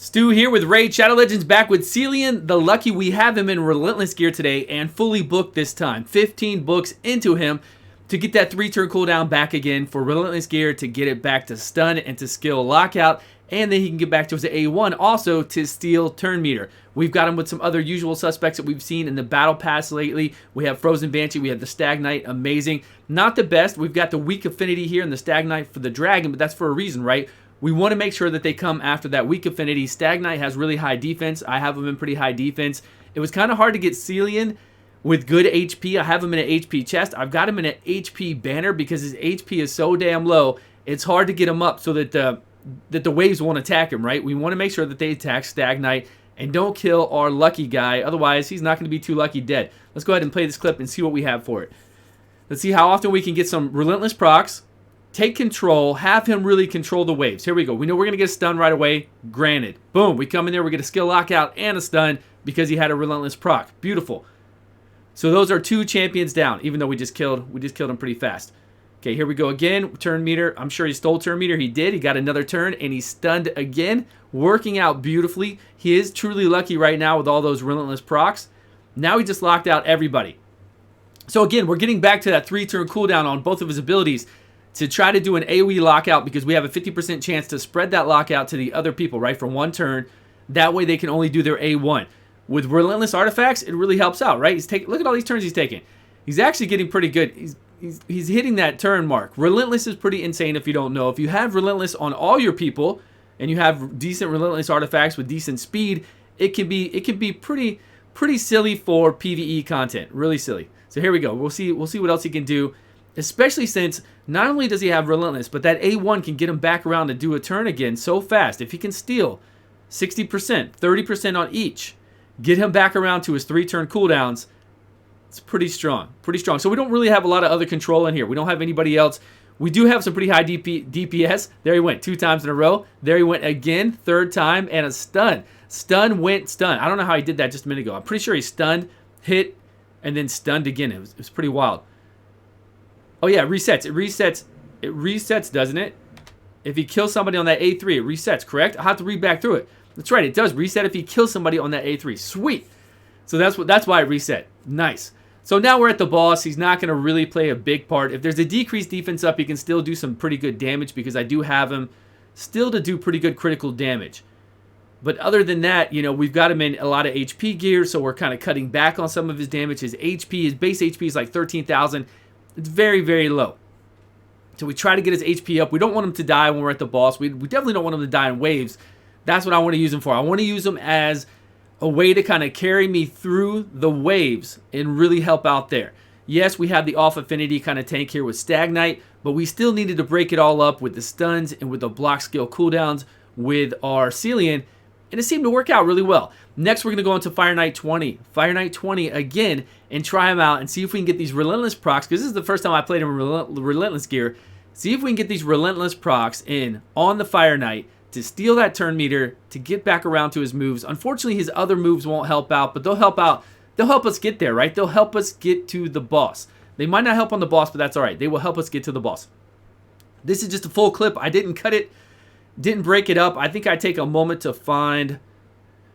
Stu here with Raid Shadow Legends, back with Celian the Lucky. We have him in Relentless gear today and fully booked this time. 15 books into him to get that 3-turn cooldown back again for Relentless gear, to get it back to stun and to skill lockout, and then he can get back to his A1 also to steal turn meter. We've got him with some other usual suspects that we've seen in the battle pass lately. We have Frozen Banshee, we have the Stag Knight, amazing. Not the best, we've got the weak affinity here in the Stag Knight for the dragon, but that's for a reason, right? We want to make sure that they come after that weak affinity. Stag Knight has really high defense. I have him in pretty high defense. It was kind of hard to get Celian with good HP. I have him in an HP chest. I've got him in an HP banner because his HP is so damn low. It's hard to get him up so that the waves won't attack him, right? We want to make sure that they attack Stag Knight and don't kill our lucky guy. Otherwise, he's not going to be too lucky dead. Let's go ahead and play this clip and see what we have for it. Let's see how often we can get some Relentless procs. Take control, have him really control the waves. Here we go. We know we're going to get a stun right away. Granted. Boom. We come in there, we get a skill lockout and a stun because he had a Relentless proc. Beautiful. So those are 2 champions down, even though we just killed him pretty fast. Okay, here we go again. Turn meter. I'm sure he stole turn meter. He did. He got another turn and he stunned again. Working out beautifully. He is truly lucky right now with all those Relentless procs. Now he just locked out everybody. So again, we're getting back to that 3-turn cooldown on both of his abilities to try to do an AoE lockout because we have a 50% chance to spread that lockout to the other people, right, for 1 turn. That way they can only do their A1. With Relentless artifacts, it really helps out, right? Look at all these turns he's taking. He's actually getting pretty good. He's hitting that turn mark. Relentless is pretty insane if you don't know. If you have Relentless on all your people and you have decent Relentless artifacts with decent speed, it can be pretty silly for PvE content. Really silly. So here we go. We'll see what else he can do. Especially since not only does he have Relentless, but that A1 can get him back around to do a turn again so fast. If he can steal 60%, 30% on each, get him back around to his 3-turn cooldowns, it's pretty strong. Pretty strong. So we don't really have a lot of other control in here. We don't have anybody else. We do have some pretty high DPS. There he went 2 times in a row. There he went again, 3rd time, and a stun. Stun went stun. I don't know how he did that just a minute ago. I'm pretty sure he stunned, hit, and then stunned again. It was pretty wild. Oh yeah, it resets. It resets, doesn't it? If he kills somebody on that A3, it resets, correct? I'll have to read back through it. That's right, it does reset if he kills somebody on that A3. Sweet. So that's why it reset. Nice. So now we're at the boss. He's not going to really play a big part. If there's a decreased defense up, he can still do some pretty good damage because I do have him still to do pretty good critical damage. But other than that, you know, we've got him in a lot of HP gear, so we're kind of cutting back on some of his damage. His HP, his base HP is like 13,000. It's very, very low. So we try to get his HP up. We don't want him to die when we're at the boss. We definitely don't want him to die in waves. That's what I want to use him for. I want to use him as a way to kind of carry me through the waves and really help out there. Yes, we have the off affinity kind of tank here with Stag Knight, but we still needed to break it all up with the stuns and with the block skill cooldowns with our Celian, and it seemed to work out really well. Next, we're going to go into Fire Knight 20. Fire Knight 20 again and try him out and see if we can get these Relentless procs, because this is the first time I played him in Relentless gear. See if we can get these Relentless procs in on the Fire Knight to steal that turn meter, to get back around to his moves. Unfortunately, his other moves won't help out, but they'll help out. They'll help us get there, right? They'll help us get to the boss. They might not help on the boss, but that's all right. They will help us get to the boss. This is just a full clip. I didn't cut it, didn't break it up. I think I take a moment to find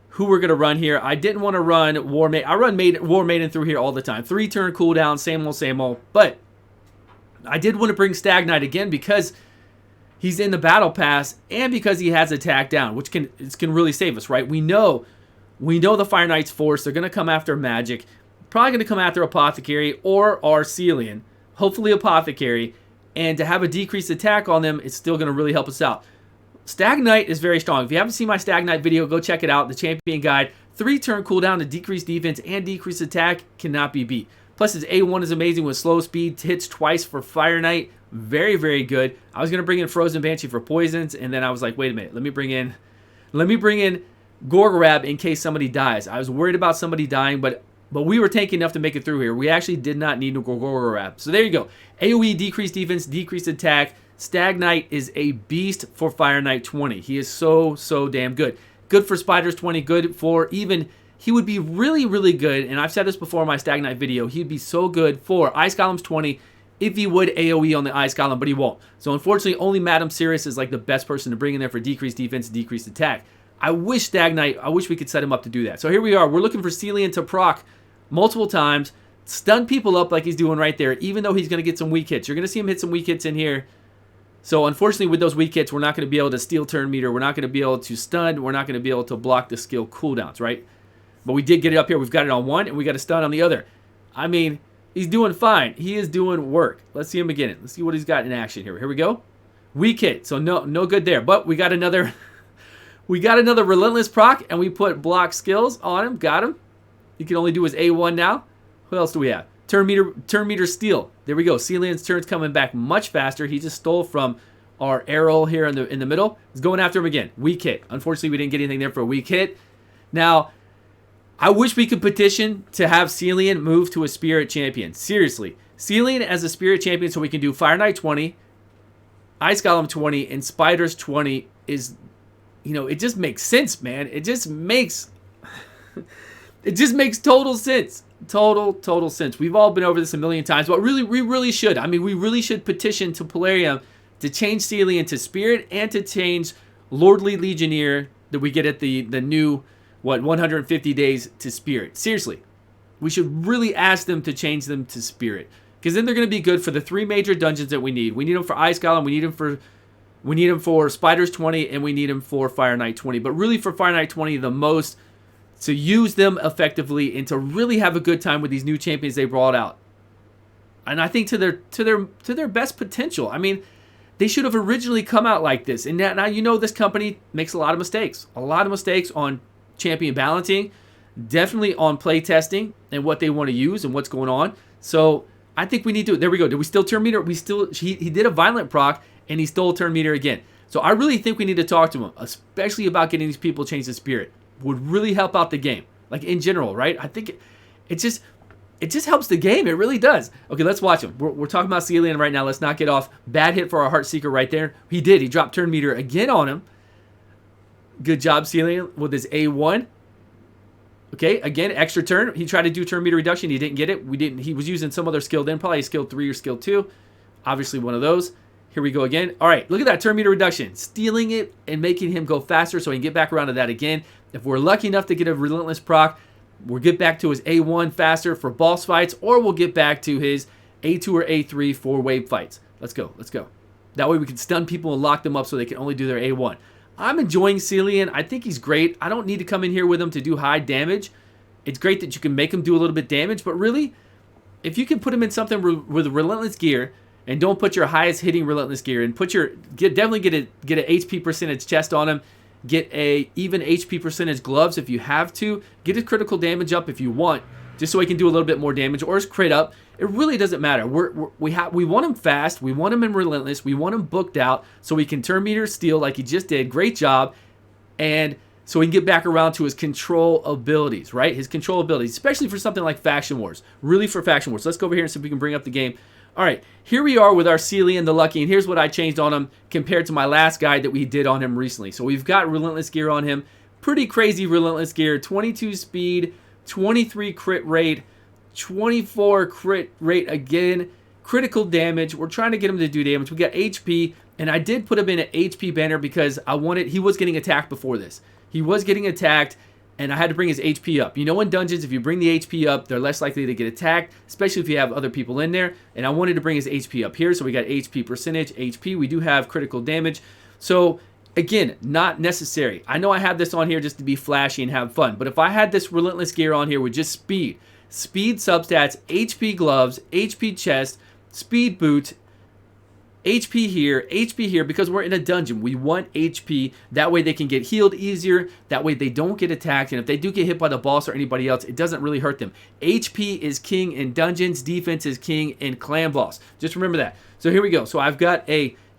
who we're going to run here. I didn't want to run War Maiden. I run War Maiden through here all the time. 3-turn cooldown, same old. But I did want to bring Stag Knight again because he's in the battle pass and because he has attack down, which can really save us, right? We know the Fire Knight's force. They're going to come after Magic. Probably going to come after Apothecary or our Celian. Hopefully Apothecary. And to have a decreased attack on them, it's still going to really help us out. Stag Knight is very strong. If you haven't seen my Stag Knight video, go check it out. The Champion Guide. 3-turn cooldown to decrease defense and decrease attack cannot be beat. Plus his A1 is amazing with slow speed. Hits twice for Fire Knight. Very, very good. I was going to bring in Frozen Banshee for poisons, and then I was like, wait a minute. Let me bring in Gorgorab in case somebody dies. I was worried about somebody dying, but we were tanky enough to make it through here. We actually did not need Gorgorab. So there you go. AoE, decreased defense, decreased attack. Stag Knight is a beast for Fire Knight 20. He is so damn good. Good for Spiders 20. Good for even... He would be really, really good, and I've said this before in my Stag Knight video. He'd be so good for Ice Golems 20 if he would AoE on the Ice Golem, but he won't. So unfortunately, only Madame Sirius is like the best person to bring in there for decreased defense, decreased attack. I wish Stag Knight, I wish we could set him up to do that. So here we are. We're looking for Celian to proc multiple times, stun people up like he's doing right there, even though he's going to get some weak hits. You're going to see him hit some weak hits in here. So unfortunately, with those weak hits, we're not going to be able to steal turn meter. We're not going to be able to stun. We're not going to be able to block the skill cooldowns, right? But we did get it up here. We've got it on one, and we got a stun on the other. I mean, he's doing fine. He is doing work. Let's see him again. Let's see what he's got in action here. Here we go. Weak hit. So no good there. But we got another Relentless proc, and we put block skills on him. Got him. He can only do his A1 now. Who else do we have? Turn meter steal. There we go. Celian's turn's coming back much faster. He just stole from our Errol here in the middle. He's going after him again. Weak hit. Unfortunately, we didn't get anything there for a weak hit. Now, I wish we could petition to have Celian move to a Spirit Champion. Seriously. Celian as a Spirit Champion so we can do Fire Knight 20, Ice Golem 20, and Spiders 20 is, it just makes sense, man. It just makes total sense. Total sense. We've all been over this a million times, but we really should. I mean, we really should petition to Plarium to change Celian to Spirit and to change Lordly Legionnaire that we get at the new, 150 days to Spirit. Seriously. We should really ask them to change them to Spirit, because then they're going to be good for the 3 major dungeons that we need. We need them for Ice Golem, we need them for Spiders 20, and we need them for Fire Knight 20. But really for Fire Knight 20 the most, to use them effectively and to really have a good time with these new champions they brought out. And I think to their best potential. I mean, they should have originally come out like this. And now this company makes a lot of mistakes. A lot of mistakes on champion balancing, definitely on play testing and what they want to use and what's going on. So I think we need to. There we go. Did we steal turn meter? He did a violent proc and he stole turn meter again. So I really think we need to talk to him, especially about getting these people changed to Spirit. Would really help out the game, like in general, right? I think it just helps the game. It really does. Okay, let's watch him. We're talking about Celian right now. Let's not get off. Bad hit for our Heartseeker right there. He dropped turn meter again on him. Good job, Celian, with his A1. Okay, again, extra turn. He tried to do turn meter reduction. He didn't get it. He was using some other skill then, probably skill 3 or skill 2. Obviously one of those. Here we go again. All right, look at that turn meter reduction. Stealing it and making him go faster so he can get back around to that again. If we're lucky enough to get a Relentless proc, we'll get back to his A1 faster for boss fights, or we'll get back to his A2 or A3 for wave fights. Let's go. That way we can stun people and lock them up so they can only do their A1. I'm enjoying Celian. I think he's great. I don't need to come in here with him to do high damage. It's great that you can make him do a little bit damage, but really, if you can put him in something with Relentless gear, and don't put your highest hitting Relentless gear, and definitely get a HP percentage chest on him, get a even HP percentage gloves if you have to, get his critical damage up if you want, just so he can do a little bit more damage, or his crit up. It really doesn't matter. We want him fast. We want him in Relentless. We want him booked out so he can turn meter steal like he just did. Great job. And so he can get back around to his control abilities, right? His control abilities, especially for something like Faction Wars. Really for Faction Wars. Let's go over here and see if we can bring up the game. All right, here we are with our Celian the Lucky, and here's what I changed on him compared to my last guide that we did on him recently. So we've got Relentless gear on him. Pretty crazy Relentless gear. 22 speed, 23 crit rate, 24 crit rate again, critical damage. We're trying to get him to do damage. We got HP, and I did put him in an HP banner because he was getting attacked before this. He was getting attacked, and I had to bring his HP up. In dungeons, if you bring the HP up, they're less likely to get attacked, especially if you have other people in there. And I wanted to bring his HP up here, so we got HP percentage, HP. We do have critical damage. So, again, not necessary. I know I have this on here just to be flashy and have fun, but if I had this Relentless gear on here with just speed substats, HP gloves, HP chest, speed boots, HP here, because we're in a dungeon. We want HP. That way they can get healed easier. That way they don't get attacked. And if they do get hit by the boss or anybody else, it doesn't really hurt them. HP is king in dungeons. Defense is king in clan boss. Just remember that. So here we go. So I've got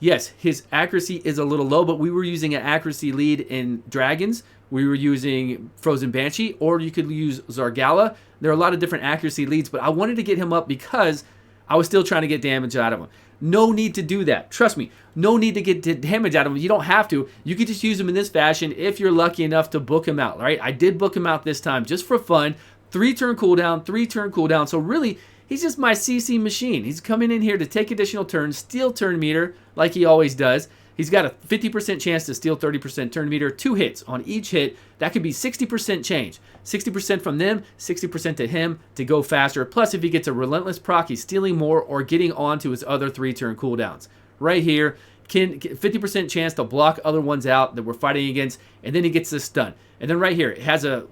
yes, his accuracy is a little low, but we were using an accuracy lead in dragons. We were using Frozen Banshee, or you could use Zargala. There are a lot of different accuracy leads, but I wanted to get him up because I was still trying to get damage out of him. No need to do that. Trust me, no need to get damage out of him. You don't have to. You could just use him in this fashion if you're lucky enough to book him out, right? I did book him out this time just for fun. 3-turn cooldown. So really, he's just my CC machine. He's coming in here to take additional turns, steal turn meter like he always does, He's got a 50% chance to steal 30% turn meter, 2 hits. On each hit, that could be 60% change. 60% from them, 60% to him to go faster. Plus, if he gets a Relentless proc, he's stealing more or getting onto his other 3-turn cooldowns. Right here, 50% chance to block other ones out that we're fighting against, and then he gets the stun. And then right here, it has a,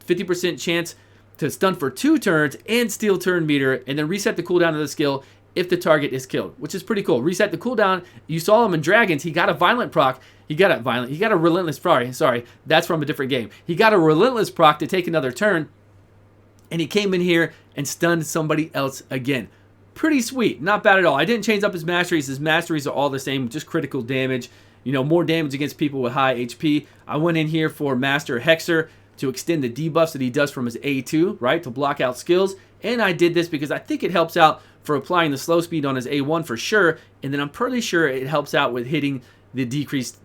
50% chance to stun for 2 turns and steal turn meter, and then reset the cooldown of the skill if the target is killed, which is pretty cool. Reset the cooldown. You saw him in Dragons. He got a Violent proc. He got a Relentless proc. Sorry, that's from a different game. He got a Relentless proc to take another turn, and he came in here and stunned somebody else again. Pretty sweet. Not bad at all. I didn't change up his masteries. His masteries are all the same, just critical damage. You know, more damage against people with high HP. I went in here for Master Hexer to extend the debuffs that he does from his A2, right, to block out skills. And I did this because I think it helps out for applying the slow speed on his A1 for sure. And then I'm pretty sure it helps out with hitting the decreased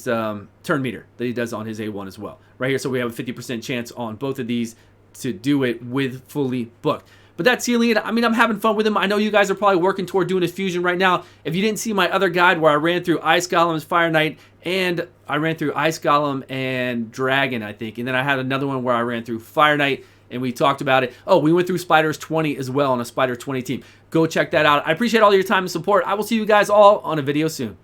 turn meter that he does on his A1 as well. Right here, so we have a 50% chance on both of these to do it with fully booked. But that's Celien. I mean, I'm having fun with him. I know you guys are probably working toward doing his fusion right now. If you didn't see my other guide where I ran through Ice Golem's Fire Knight, and I ran through Ice Golem and Dragon, I think. And then I had another one where I ran through Fire Knight, and we talked about it. Oh, we went through Spiders 20 as well on a Spider 20 team. Go check that out. I appreciate all your time and support. I will see you guys all on a video soon.